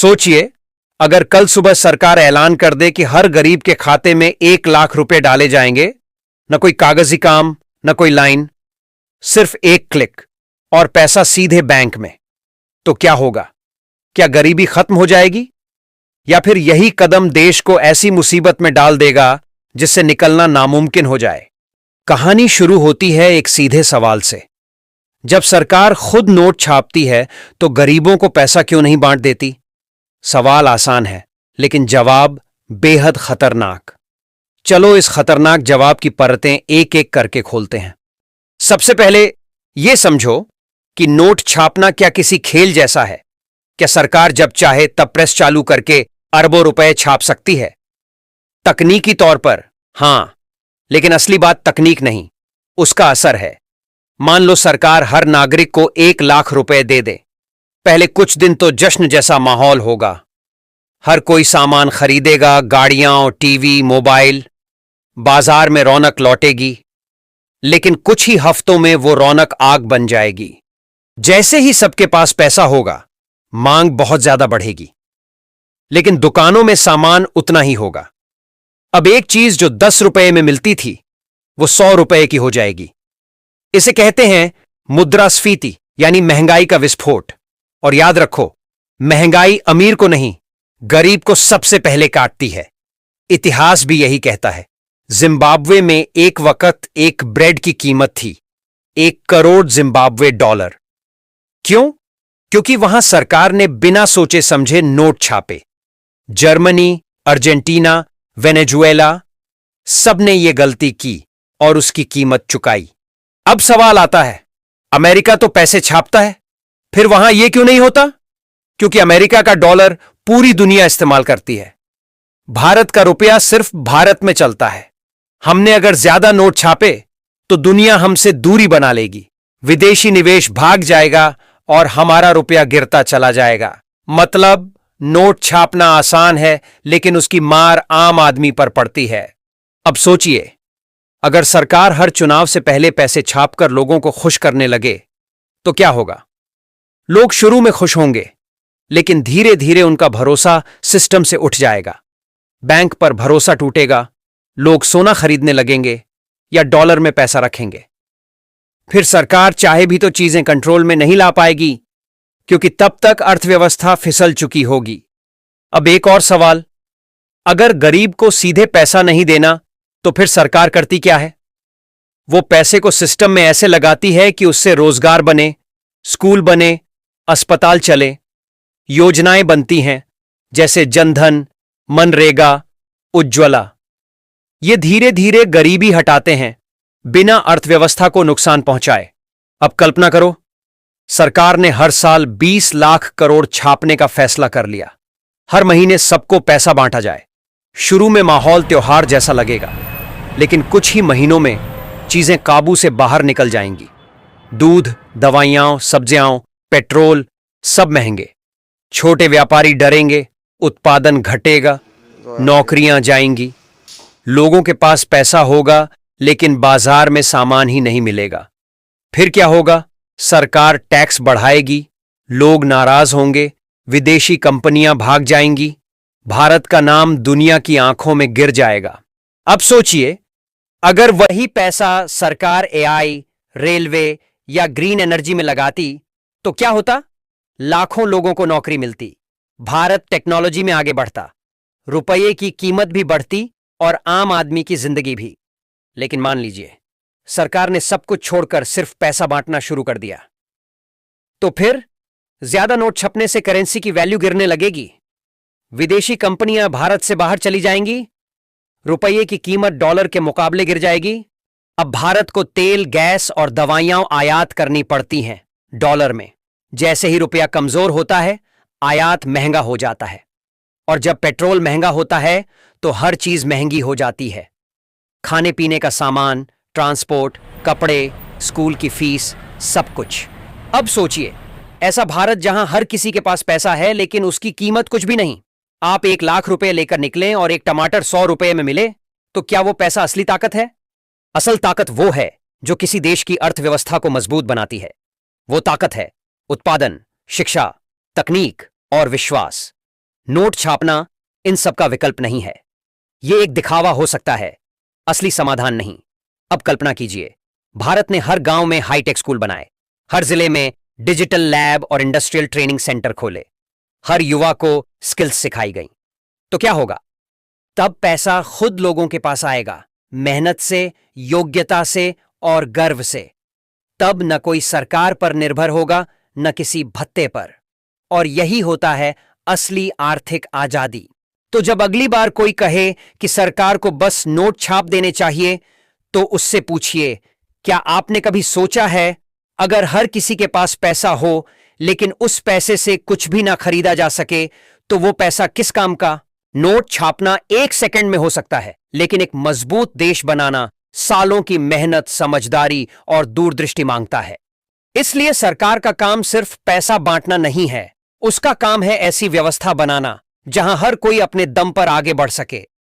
सोचिए, अगर कल सुबह सरकार ऐलान कर दे कि हर गरीब के खाते में 1 लाख रुपए डाले जाएंगे, न कोई कागजी काम, न कोई लाइन, सिर्फ एक क्लिक और पैसा सीधे बैंक में, तो क्या होगा? क्या गरीबी खत्म हो जाएगी? या फिर यही कदम देश को ऐसी मुसीबत में डाल देगा जिससे निकलना नामुमकिन हो जाए? कहानी शुरू होती है एक सीधे सवाल से। जब सरकार खुद नोट छापती है तो गरीबों को पैसा क्यों नहीं बांट देती? सवाल आसान है, लेकिन जवाब बेहद खतरनाक। चलो इस खतरनाक जवाब की परतें एक एक करके खोलते हैं। सबसे पहले यह समझो कि नोट छापना क्या किसी खेल जैसा है? क्या सरकार जब चाहे तब प्रेस चालू करके अरबों रुपए छाप सकती है? तकनीकी तौर पर हां, लेकिन असली बात तकनीक नहीं, उसका असर है। मान लो सरकार हर नागरिक को 1 लाख रुपए दे दे। पहले कुछ दिन तो जश्न जैसा माहौल होगा। हर कोई सामान खरीदेगा, गाड़ियां, टीवी, मोबाइल, बाजार में रौनक लौटेगी। लेकिन कुछ ही हफ्तों में वो रौनक आग बन जाएगी। जैसे ही सबके पास पैसा होगा, मांग बहुत ज्यादा बढ़ेगी, लेकिन दुकानों में सामान उतना ही होगा। अब एक चीज जो 10 रुपए में मिलती थी, वो 100 रुपए की हो जाएगी। इसे कहते हैं मुद्रास्फीति, यानी महंगाई का विस्फोट। और याद रखो, महंगाई अमीर को नहीं, गरीब को सबसे पहले काटती है। इतिहास भी यही कहता है। जिम्बाब्वे में एक वक्त एक ब्रेड की कीमत थी 1 करोड़ जिम्बाब्वे डॉलर। क्यों? क्योंकि वहां सरकार ने बिना सोचे समझे नोट छापे। जर्मनी, अर्जेंटीना, वेनेजुएला, सबने ये गलती की और उसकी कीमत चुकाई। अब सवाल आता है, अमेरिका तो पैसे छापता है, फिर वहां यह क्यों नहीं होता? क्योंकि अमेरिका का डॉलर पूरी दुनिया इस्तेमाल करती है। भारत का रुपया सिर्फ भारत में चलता है। हमने अगर ज्यादा नोट छापे तो दुनिया हमसे दूरी बना लेगी, विदेशी निवेश भाग जाएगा और हमारा रुपया गिरता चला जाएगा। मतलब नोट छापना आसान है, लेकिन उसकी मार आम आदमी पर पड़ती है। अब सोचिए, अगर सरकार हर चुनाव से पहले पैसे छापकर लोगों को खुश करने लगे तो क्या होगा? लोग शुरू में खुश होंगे, लेकिन धीरे धीरे उनका भरोसा सिस्टम से उठ जाएगा। बैंक पर भरोसा टूटेगा, लोग सोना खरीदने लगेंगे या डॉलर में पैसा रखेंगे। फिर सरकार चाहे भी तो चीजें कंट्रोल में नहीं ला पाएगी, क्योंकि तब तक अर्थव्यवस्था फिसल चुकी होगी। अब एक और सवाल, अगर गरीब को सीधे पैसा नहीं देना तो फिर सरकार करती क्या है? वो पैसे को सिस्टम में ऐसे लगाती है कि उससे रोजगार बने, स्कूल बने, अस्पताल चले, योजनाएं बनती हैं जैसे जनधन, मनरेगा, उज्ज्वला। ये धीरे धीरे गरीबी हटाते हैं बिना अर्थव्यवस्था को नुकसान पहुंचाए। अब कल्पना करो, सरकार ने हर साल 20 लाख करोड़ छापने का फैसला कर लिया। हर महीने सबको पैसा बांटा जाए। शुरू में माहौल त्योहार जैसा लगेगा, लेकिन कुछ ही महीनों में चीजें काबू से बाहर निकल जाएंगी। दूध, दवाइयां, सब्जियां, पेट्रोल, सब महंगे। छोटे व्यापारी डरेंगे, उत्पादन घटेगा, नौकरियां जाएंगी। लोगों के पास पैसा होगा, लेकिन बाजार में सामान ही नहीं मिलेगा। फिर क्या होगा? सरकार टैक्स बढ़ाएगी, लोग नाराज होंगे, विदेशी कंपनियां भाग जाएंगी, भारत का नाम दुनिया की आंखों में गिर जाएगा। अब सोचिए, अगर वही पैसा सरकार एआई, रेलवे या ग्रीन एनर्जी में लगाती तो क्या होता? लाखों लोगों को नौकरी मिलती, भारत टेक्नोलॉजी में आगे बढ़ता, रुपये की कीमत भी बढ़ती और आम आदमी की जिंदगी भी। लेकिन मान लीजिए सरकार ने सब कुछ छोड़कर सिर्फ पैसा बांटना शुरू कर दिया, तो फिर ज्यादा नोट छपने से करेंसी की वैल्यू गिरने लगेगी, विदेशी कंपनियां भारत से बाहर चली जाएंगी, रुपये की कीमत डॉलर के मुकाबले गिर जाएगी। अब भारत को तेल, गैस और दवाइयां आयात करनी पड़ती हैं डॉलर में। जैसे ही रुपया कमजोर होता है, आयात महंगा हो जाता है, और जब पेट्रोल महंगा होता है तो हर चीज महंगी हो जाती है। खाने पीने का सामान, ट्रांसपोर्ट, कपड़े, स्कूल की फीस, सब कुछ। अब सोचिए, ऐसा भारत जहां हर किसी के पास पैसा है लेकिन उसकी कीमत कुछ भी नहीं। आप 1 लाख रुपए लेकर निकलें और एक टमाटर 100 रुपए में मिले, तो क्या वो पैसा असली ताकत है? असल ताकत वो है जो किसी देश की अर्थव्यवस्था को मजबूत बनाती है। वो ताकत है उत्पादन, शिक्षा, तकनीक और विश्वास। नोट छापना इन सब का विकल्प नहीं है। यह एक दिखावा हो सकता है, असली समाधान नहीं। अब कल्पना कीजिए, भारत ने हर गांव में हाईटेक स्कूल बनाए, हर जिले में डिजिटल लैब और इंडस्ट्रियल ट्रेनिंग सेंटर खोले, हर युवा को स्किल्स सिखाई गई। तो क्या होगा? तब पैसा खुद लोगों के पास आएगा, मेहनत से, योग्यता से और गर्व से। तब न कोई सरकार पर निर्भर होगा, न किसी भत्ते पर। और यही होता है असली आर्थिक आजादी। तो जब अगली बार कोई कहे कि सरकार को बस नोट छाप देने चाहिए, तो उससे पूछिए, क्या आपने कभी सोचा है, अगर हर किसी के पास पैसा हो लेकिन उस पैसे से कुछ भी ना खरीदा जा सके, तो वो पैसा किस काम का? नोट छापना 1 सेकंड में हो सकता है, लेकिन एक मजबूत देश बनाना सालों की मेहनत, समझदारी और दूरदृष्टि मांगता है। इसलिए सरकार का काम सिर्फ पैसा बांटना नहीं है, उसका काम है ऐसी व्यवस्था बनाना जहां हर कोई अपने दम पर आगे बढ़ सके,